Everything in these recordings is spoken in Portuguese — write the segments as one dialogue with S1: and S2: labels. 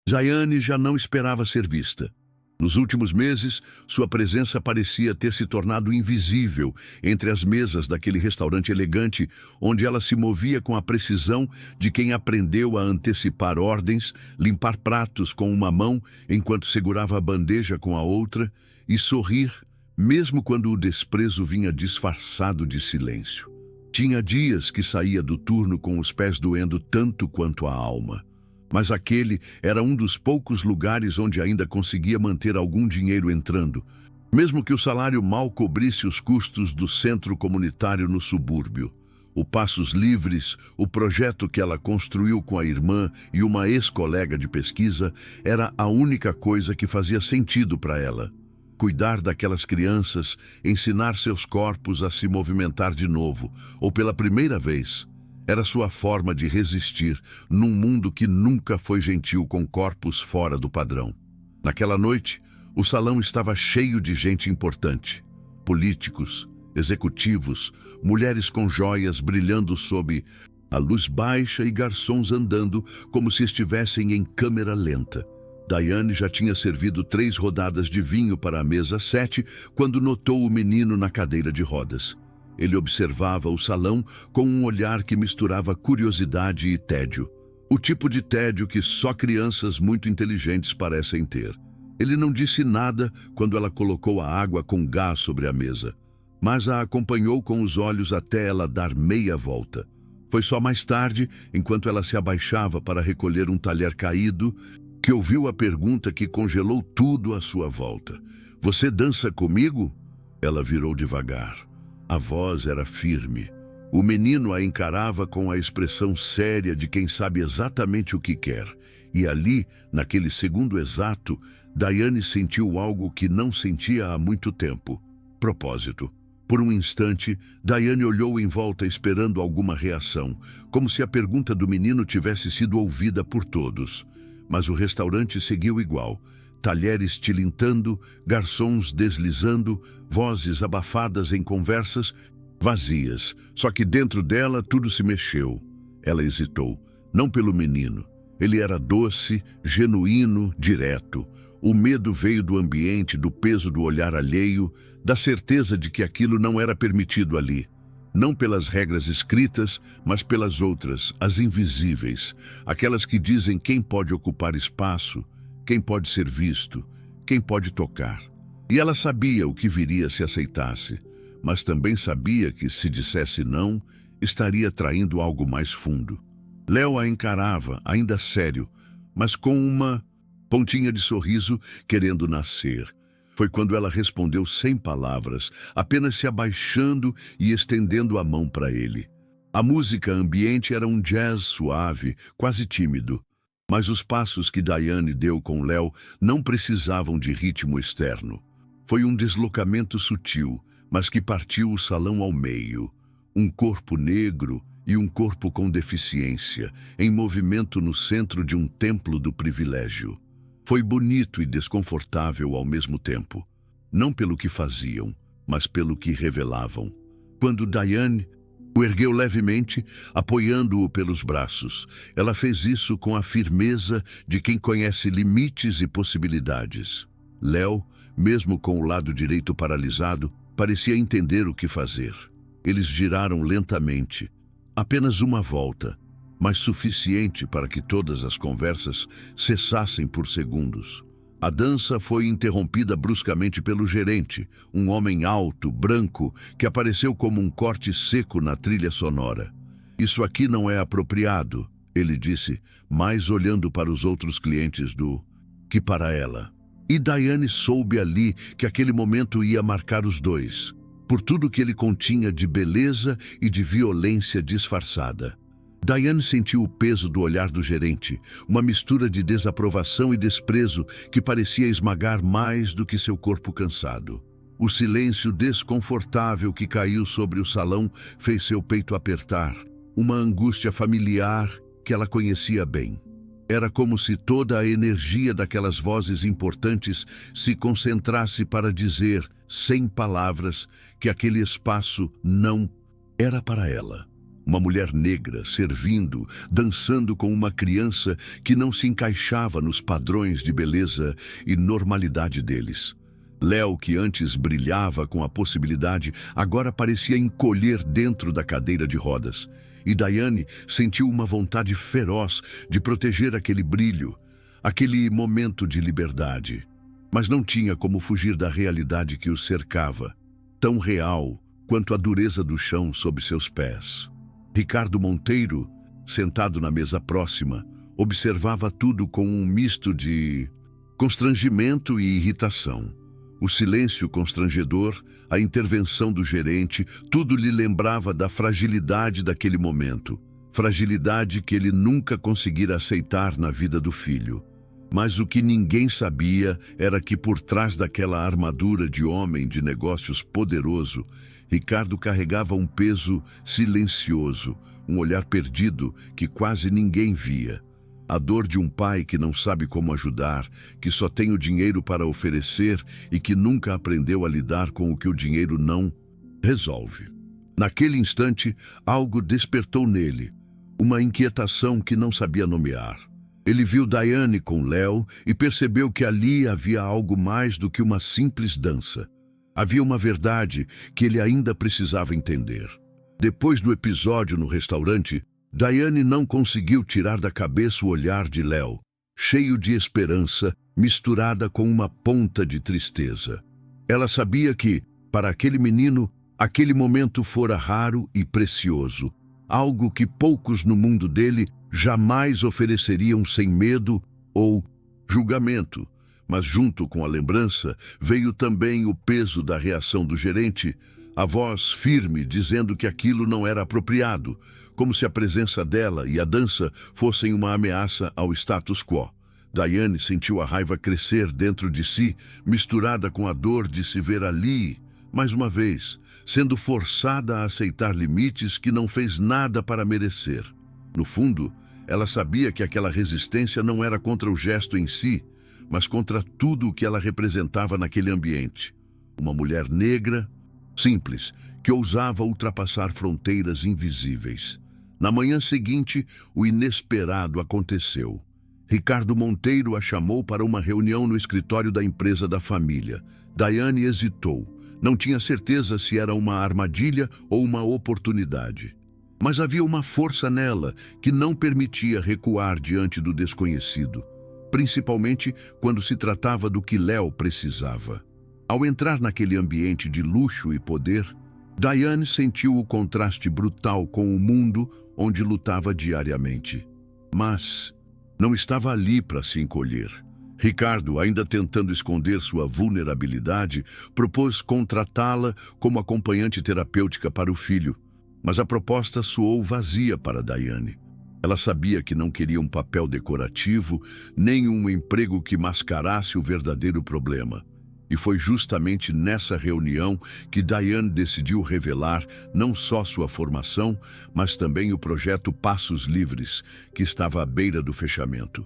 S1: Zayane já não esperava ser vista. Nos últimos meses, sua presença parecia ter se tornado invisível entre as mesas daquele restaurante elegante, onde ela se movia com a precisão de quem aprendeu a antecipar ordens, limpar pratos com uma mão enquanto segurava a bandeja com a outra e sorrir, mesmo quando o desprezo vinha disfarçado de silêncio. Tinha dias que saía do turno com os pés doendo tanto quanto a alma. Mas aquele era um dos poucos lugares onde ainda conseguia manter algum dinheiro entrando, mesmo que o salário mal cobrisse os custos do centro comunitário no subúrbio. O Passos Livres, o projeto que ela construiu com a irmã e uma ex-colega de pesquisa, era a única coisa que fazia sentido para ela. Cuidar daquelas crianças, ensinar seus corpos a se movimentar de novo, ou pela primeira vez. Era sua forma de resistir num mundo que nunca foi gentil com corpos fora do padrão. Naquela noite, o salão estava cheio de gente importante. Políticos, executivos, mulheres com joias brilhando sob a luz baixa e garçons andando como se estivessem em câmera lenta. Daiane já tinha servido 3 rodadas de vinho para a mesa 7 quando notou o menino na cadeira de rodas. Ele observava o salão com um olhar que misturava curiosidade e tédio. O tipo de tédio que só crianças muito inteligentes parecem ter. Ele não disse nada quando ela colocou a água com gás sobre a mesa, mas a acompanhou com os olhos até ela dar meia volta. Foi só mais tarde, enquanto ela se abaixava para recolher um talher caído, que ouviu a pergunta que congelou tudo à sua volta. "Você dança comigo?" Ela virou devagar. A voz era firme. O menino a encarava com a expressão séria de quem sabe exatamente o que quer. E ali, naquele segundo exato, Daiane sentiu algo que não sentia há muito tempo. Propósito. Por um instante, Daiane olhou em volta esperando alguma reação, como se a pergunta do menino tivesse sido ouvida por todos. Mas o restaurante seguiu igual. Talheres tilintando, garçons deslizando, vozes abafadas em conversas vazias. Só que dentro dela tudo se mexeu. Ela hesitou, não pelo menino. Ele era doce, genuíno, direto. O medo veio do ambiente, do peso do olhar alheio, da certeza de que aquilo não era permitido ali. Não pelas regras escritas, mas pelas outras, as invisíveis, aquelas que dizem quem pode ocupar espaço, quem pode ser visto, quem pode tocar. E ela sabia o que viria se aceitasse, mas também sabia que, se dissesse não, estaria traindo algo mais fundo. Léo a encarava, ainda sério, mas com uma pontinha de sorriso querendo nascer. Foi quando ela respondeu sem palavras, apenas se abaixando e estendendo a mão para ele. A música ambiente era um jazz suave, quase tímido. Mas os passos que Daiane deu com Léo não precisavam de ritmo externo. Foi um deslocamento sutil, mas que partiu o salão ao meio. Um corpo negro e um corpo com deficiência, em movimento no centro de um templo do privilégio. Foi bonito e desconfortável ao mesmo tempo. Não pelo que faziam, mas pelo que revelavam. Quando Daiane o ergueu levemente, apoiando-o pelos braços. Ela fez isso com a firmeza de quem conhece limites e possibilidades. Léo, mesmo com o lado direito paralisado, parecia entender o que fazer. Eles giraram lentamente, apenas uma volta, mas suficiente para que todas as conversas cessassem por segundos. A dança foi interrompida bruscamente pelo gerente, um homem alto, branco, que apareceu como um corte seco na trilha sonora. "Isso aqui não é apropriado", ele disse, mais olhando para os outros clientes que para ela. E Daiane soube ali que aquele momento ia marcar os dois, por tudo que ele continha de beleza e de violência disfarçada. Daiane sentiu o peso do olhar do gerente, uma mistura de desaprovação e desprezo que parecia esmagar mais do que seu corpo cansado. O silêncio desconfortável que caiu sobre o salão fez seu peito apertar, uma angústia familiar que ela conhecia bem. Era como se toda a energia daquelas vozes importantes se concentrasse para dizer, sem palavras, que aquele espaço não era para ela. Uma mulher negra servindo, dançando com uma criança que não se encaixava nos padrões de beleza e normalidade deles. Léo, que antes brilhava com a possibilidade, agora parecia encolher dentro da cadeira de rodas. E Daiane sentiu uma vontade feroz de proteger aquele brilho, aquele momento de liberdade. Mas não tinha como fugir da realidade que o cercava, tão real quanto a dureza do chão sob seus pés. Ricardo Monteiro, sentado na mesa próxima, observava tudo com um misto de constrangimento e irritação. O silêncio constrangedor, a intervenção do gerente, tudo lhe lembrava da fragilidade daquele momento. Fragilidade que ele nunca conseguira aceitar na vida do filho. Mas o que ninguém sabia era que por trás daquela armadura de homem de negócios poderoso, Ricardo carregava um peso silencioso, um olhar perdido que quase ninguém via. A dor de um pai que não sabe como ajudar, que só tem o dinheiro para oferecer e que nunca aprendeu a lidar com o que o dinheiro não resolve. Naquele instante, algo despertou nele, uma inquietação que não sabia nomear. Ele viu Daiane com Léo e percebeu que ali havia algo mais do que uma simples dança. Havia uma verdade que ele ainda precisava entender. Depois do episódio no restaurante, Daiane não conseguiu tirar da cabeça o olhar de Léo, cheio de esperança, misturada com uma ponta de tristeza. Ela sabia que, para aquele menino, aquele momento fora raro e precioso, algo que poucos no mundo dele jamais ofereceriam sem medo ou julgamento. Mas junto com a lembrança veio também o peso da reação do gerente, a voz firme dizendo que aquilo não era apropriado, como se a presença dela e a dança fossem uma ameaça ao status quo. Daiane sentiu a raiva crescer dentro de si, misturada com a dor de se ver ali, mais uma vez, sendo forçada a aceitar limites que não fez nada para merecer. No fundo, ela sabia que aquela resistência não era contra o gesto em si, mas contra tudo o que ela representava naquele ambiente. Uma mulher negra, simples, que ousava ultrapassar fronteiras invisíveis. Na manhã seguinte, o inesperado aconteceu. Ricardo Monteiro a chamou para uma reunião no escritório da empresa da família. Daiane hesitou. Não tinha certeza se era uma armadilha ou uma oportunidade. Mas havia uma força nela que não permitia recuar diante do desconhecido, principalmente quando se tratava do que Léo precisava. Ao entrar naquele ambiente de luxo e poder, Daiane sentiu o contraste brutal com o mundo onde lutava diariamente. Mas não estava ali para se encolher. Ricardo, ainda tentando esconder sua vulnerabilidade, propôs contratá-la como acompanhante terapêutica para o filho. Mas a proposta soou vazia para Daiane. Ela sabia que não queria um papel decorativo, nem um emprego que mascarasse o verdadeiro problema. E foi justamente nessa reunião que Daiane decidiu revelar não só sua formação, mas também o projeto Passos Livres, que estava à beira do fechamento.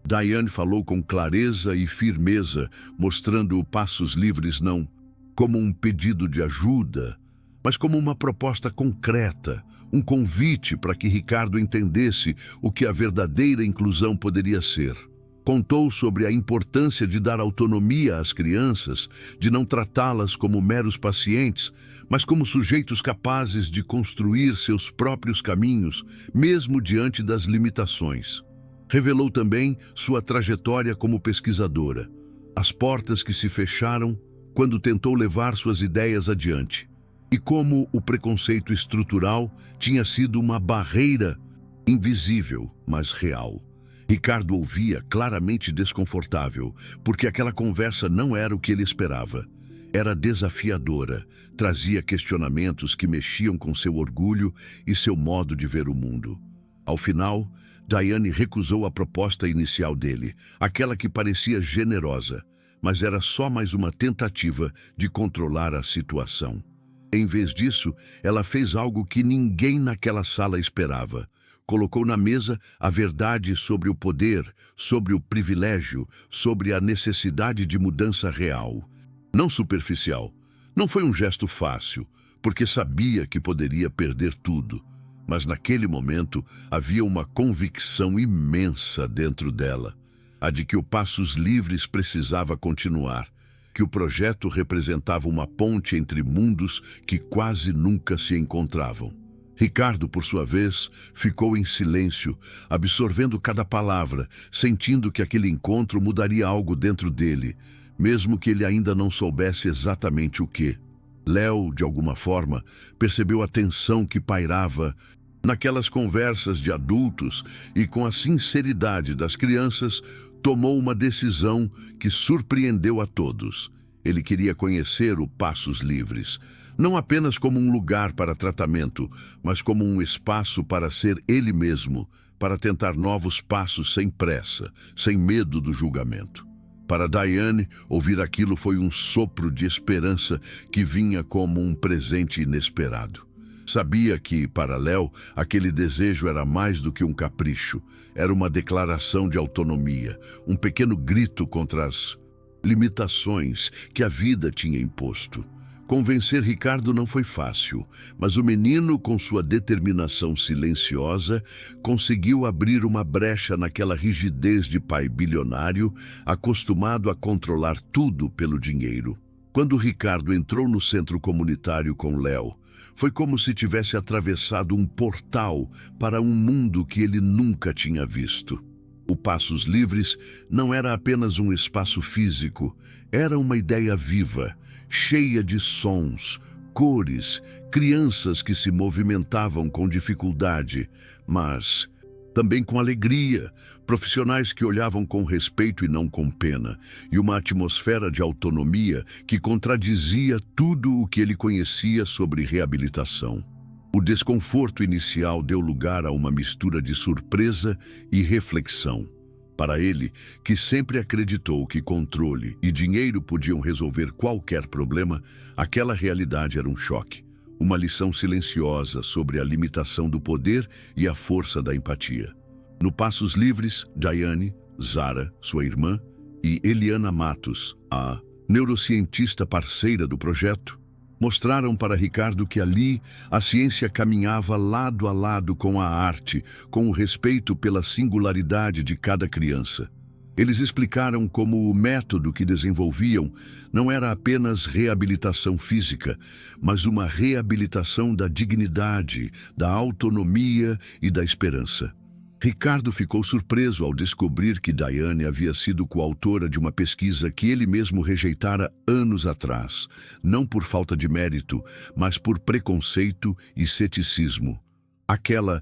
S1: Daiane falou com clareza e firmeza, mostrando o Passos Livres não como um pedido de ajuda, mas como uma proposta concreta, um convite para que Ricardo entendesse o que a verdadeira inclusão poderia ser. Contou sobre a importância de dar autonomia às crianças, de não tratá-las como meros pacientes, mas como sujeitos capazes de construir seus próprios caminhos, mesmo diante das limitações. Revelou também sua trajetória como pesquisadora, as portas que se fecharam quando tentou levar suas ideias adiante, e como o preconceito estrutural tinha sido uma barreira invisível, mas real. Ricardo ouvia claramente desconfortável, porque aquela conversa não era o que ele esperava. Era desafiadora, trazia questionamentos que mexiam com seu orgulho e seu modo de ver o mundo. Ao final, Daiane recusou a proposta inicial dele, aquela que parecia generosa, mas era só mais uma tentativa de controlar a situação. Em vez disso, ela fez algo que ninguém naquela sala esperava. Colocou na mesa a verdade sobre o poder, sobre o privilégio, sobre a necessidade de mudança real. Não superficial. Não foi um gesto fácil, porque sabia que poderia perder tudo. Mas naquele momento havia uma convicção imensa dentro dela, a de que o Passos Livres precisava continuar, que o projeto representava uma ponte entre mundos que quase nunca se encontravam. Ricardo, por sua vez, ficou em silêncio, absorvendo cada palavra, sentindo que aquele encontro mudaria algo dentro dele, mesmo que ele ainda não soubesse exatamente o quê. Léo, de alguma forma, percebeu a tensão que pairava naquelas conversas de adultos e, com a sinceridade das crianças, tomou uma decisão que surpreendeu a todos. Ele queria conhecer o Passos Livres, não apenas como um lugar para tratamento, mas como um espaço para ser ele mesmo, para tentar novos passos sem pressa, sem medo do julgamento. Para Diane, ouvir aquilo foi um sopro de esperança que vinha como um presente inesperado. Sabia que, para Léo, aquele desejo era mais do que um capricho, era uma declaração de autonomia, um pequeno grito contra as limitações que a vida tinha imposto. Convencer Ricardo não foi fácil, mas o menino, com sua determinação silenciosa, conseguiu abrir uma brecha naquela rigidez de pai bilionário, acostumado a controlar tudo pelo dinheiro. Quando Ricardo entrou no centro comunitário com Léo, foi como se tivesse atravessado um portal para um mundo que ele nunca tinha visto. O Passos Livres não era apenas um espaço físico, era uma ideia viva, cheia de sons, cores, crianças que se movimentavam com dificuldade, mas também com alegria, profissionais que olhavam com respeito e não com pena, e uma atmosfera de autonomia que contradizia tudo o que ele conhecia sobre reabilitação. O desconforto inicial deu lugar a uma mistura de surpresa e reflexão. Para ele, que sempre acreditou que controle e dinheiro podiam resolver qualquer problema, aquela realidade era um choque, uma lição silenciosa sobre a limitação do poder e a força da empatia. No Passos Livres, Diane, Zara, sua irmã, e Eliana Matos, a neurocientista parceira do projeto, mostraram para Ricardo que ali a ciência caminhava lado a lado com a arte, com o respeito pela singularidade de cada criança. Eles explicaram como o método que desenvolviam não era apenas reabilitação física, mas uma reabilitação da dignidade, da autonomia e da esperança. Ricardo ficou surpreso ao descobrir que Diane havia sido coautora de uma pesquisa que ele mesmo rejeitara anos atrás, não por falta de mérito, mas por preconceito e ceticismo. Aquela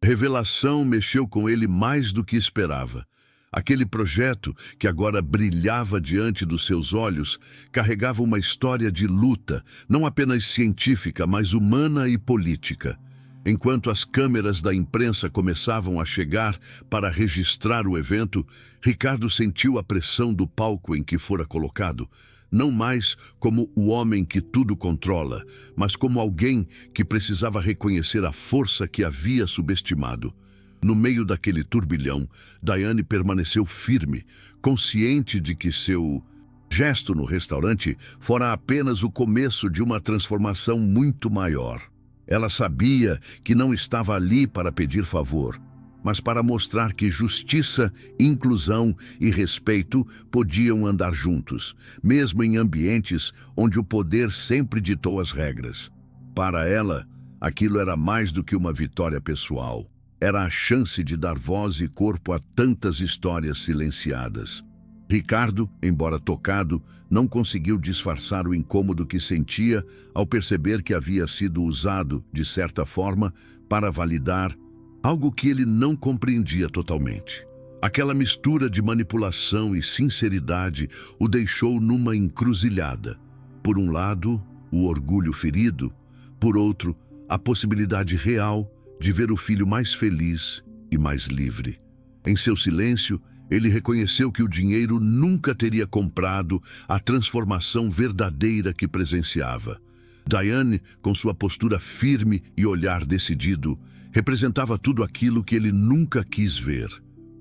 S1: revelação mexeu com ele mais do que esperava. Aquele projeto, que agora brilhava diante dos seus olhos, carregava uma história de luta, não apenas científica, mas humana e política. Enquanto as câmeras da imprensa começavam a chegar para registrar o evento, Ricardo sentiu a pressão do palco em que fora colocado, não mais como o homem que tudo controla, mas como alguém que precisava reconhecer a força que havia subestimado. No meio daquele turbilhão, Diane permaneceu firme, consciente de que seu gesto no restaurante fora apenas o começo de uma transformação muito maior. Ela sabia que não estava ali para pedir favor, mas para mostrar que justiça, inclusão e respeito podiam andar juntos, mesmo em ambientes onde o poder sempre ditou as regras. Para ela, aquilo era mais do que uma vitória pessoal. Era a chance de dar voz e corpo a tantas histórias silenciadas. Ricardo, embora tocado, não conseguiu disfarçar o incômodo que sentia ao perceber que havia sido usado, de certa forma, para validar algo que ele não compreendia totalmente. Aquela mistura de manipulação e sinceridade o deixou numa encruzilhada. Por um lado, o orgulho ferido, por outro, a possibilidade real de ver o filho mais feliz e mais livre. Em seu silêncio, ele reconheceu que o dinheiro nunca teria comprado a transformação verdadeira que presenciava. Diane, com sua postura firme e olhar decidido, representava tudo aquilo que ele nunca quis ver.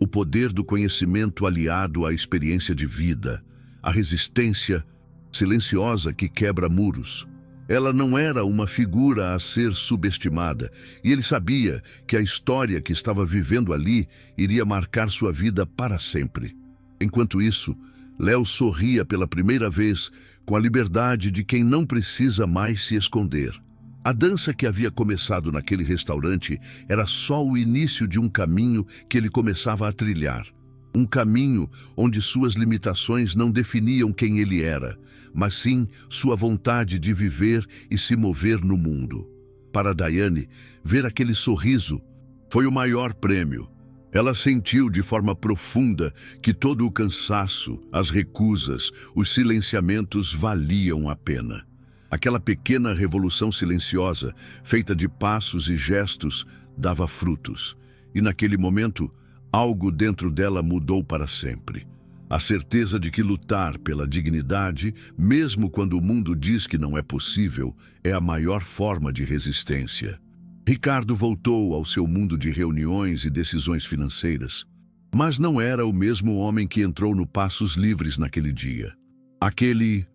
S1: O poder do conhecimento aliado à experiência de vida, a resistência silenciosa que quebra muros. Ela não era uma figura a ser subestimada, e ele sabia que a história que estava vivendo ali iria marcar sua vida para sempre. Enquanto isso, Léo sorria pela primeira vez com a liberdade de quem não precisa mais se esconder. A dança que havia começado naquele restaurante era só o início de um caminho que ele começava a trilhar. Um caminho onde suas limitações não definiam quem ele era, mas sim sua vontade de viver e se mover no mundo. Para Daiane, ver aquele sorriso foi o maior prêmio. Ela sentiu de forma profunda que todo o cansaço, as recusas, os silenciamentos valiam a pena. Aquela pequena revolução silenciosa, feita de passos e gestos, dava frutos. E naquele momento, algo dentro dela mudou para sempre. A certeza de que lutar pela dignidade, mesmo quando o mundo diz que não é possível, é a maior forma de resistência. Ricardo voltou ao seu mundo de reuniões e decisões financeiras, mas não era o mesmo homem que entrou no Passos Livres naquele dia. Aquele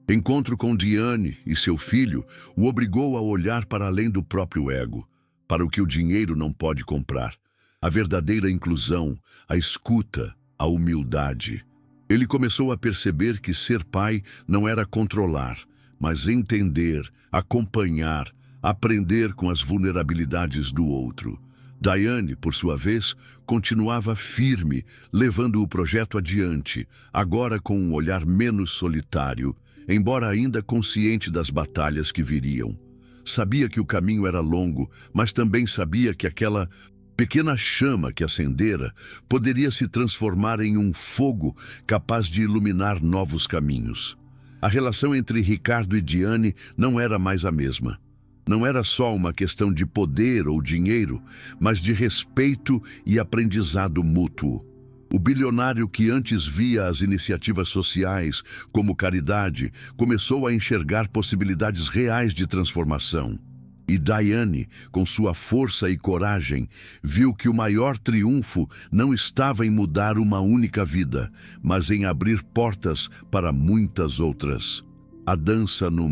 S1: encontro com Diane e seu filho o obrigou a olhar para além do próprio ego, para o que o dinheiro não pode comprar. A verdadeira inclusão, a escuta, a humildade. Ele começou a perceber que ser pai não era controlar, mas entender, acompanhar, aprender com as vulnerabilidades do outro. Daiane, por sua vez, continuava firme, levando o projeto adiante, agora com um olhar menos solitário, embora ainda consciente das batalhas que viriam. Sabia que o caminho era longo, mas também sabia que aquela pequena chama que acendera poderia se transformar em um fogo capaz de iluminar novos caminhos. A relação entre Ricardo e Diane não era mais a mesma. Não era só uma questão de poder ou dinheiro, mas de respeito e aprendizado mútuo. O bilionário que antes via as iniciativas sociais como caridade começou a enxergar possibilidades reais de transformação. E Daiane, com sua força e coragem, viu que o maior triunfo não estava em mudar uma única vida, mas em abrir portas para muitas outras. A dança no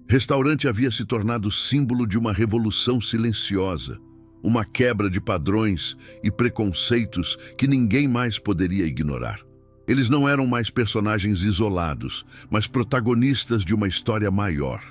S1: restaurante havia se tornado símbolo de uma revolução silenciosa, uma quebra de padrões e preconceitos que ninguém mais poderia ignorar. Eles não eram mais personagens isolados, mas protagonistas de uma história maior,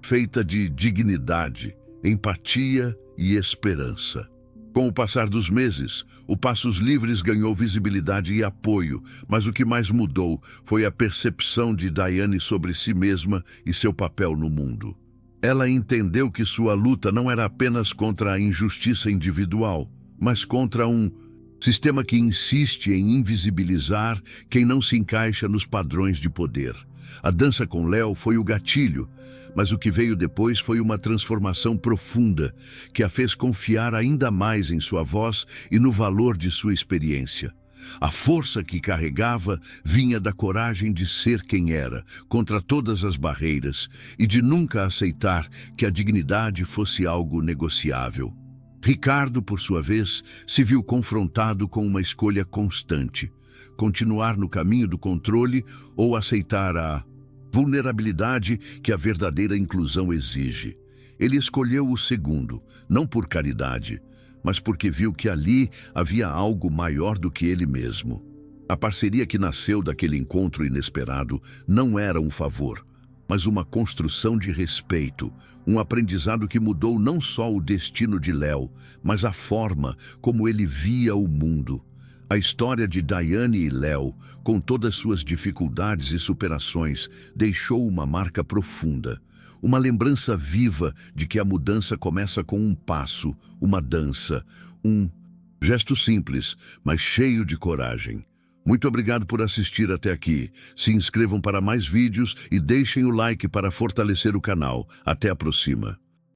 S1: feita de dignidade, empatia e esperança. Com o passar dos meses, o Passos Livres ganhou visibilidade e apoio, mas o que mais mudou foi a percepção de Daiane sobre si mesma e seu papel no mundo. Ela entendeu que sua luta não era apenas contra a injustiça individual, mas contra um sistema que insiste em invisibilizar quem não se encaixa nos padrões de poder. A dança com Léo foi o gatilho, mas o que veio depois foi uma transformação profunda que a fez confiar ainda mais em sua voz e no valor de sua experiência. A força que carregava vinha da coragem de ser quem era, contra todas as barreiras, e de nunca aceitar que a dignidade fosse algo negociável. Ricardo, por sua vez, se viu confrontado com uma escolha constante: continuar no caminho do controle ou aceitar a vulnerabilidade que a verdadeira inclusão exige. Ele escolheu o segundo, não por caridade, mas porque viu que ali havia algo maior do que ele mesmo. A parceria que nasceu daquele encontro inesperado não era um favor, mas uma construção de respeito, um aprendizado que mudou não só o destino de Léo, mas a forma como ele via o mundo. A história de Daiane e Léo, com todas suas dificuldades e superações, deixou uma marca profunda. Uma lembrança viva de que a mudança começa com um passo, uma dança, um gesto simples, mas cheio de coragem. Muito obrigado por assistir até aqui. Se inscrevam para mais vídeos e deixem o like para fortalecer o canal. Até a próxima.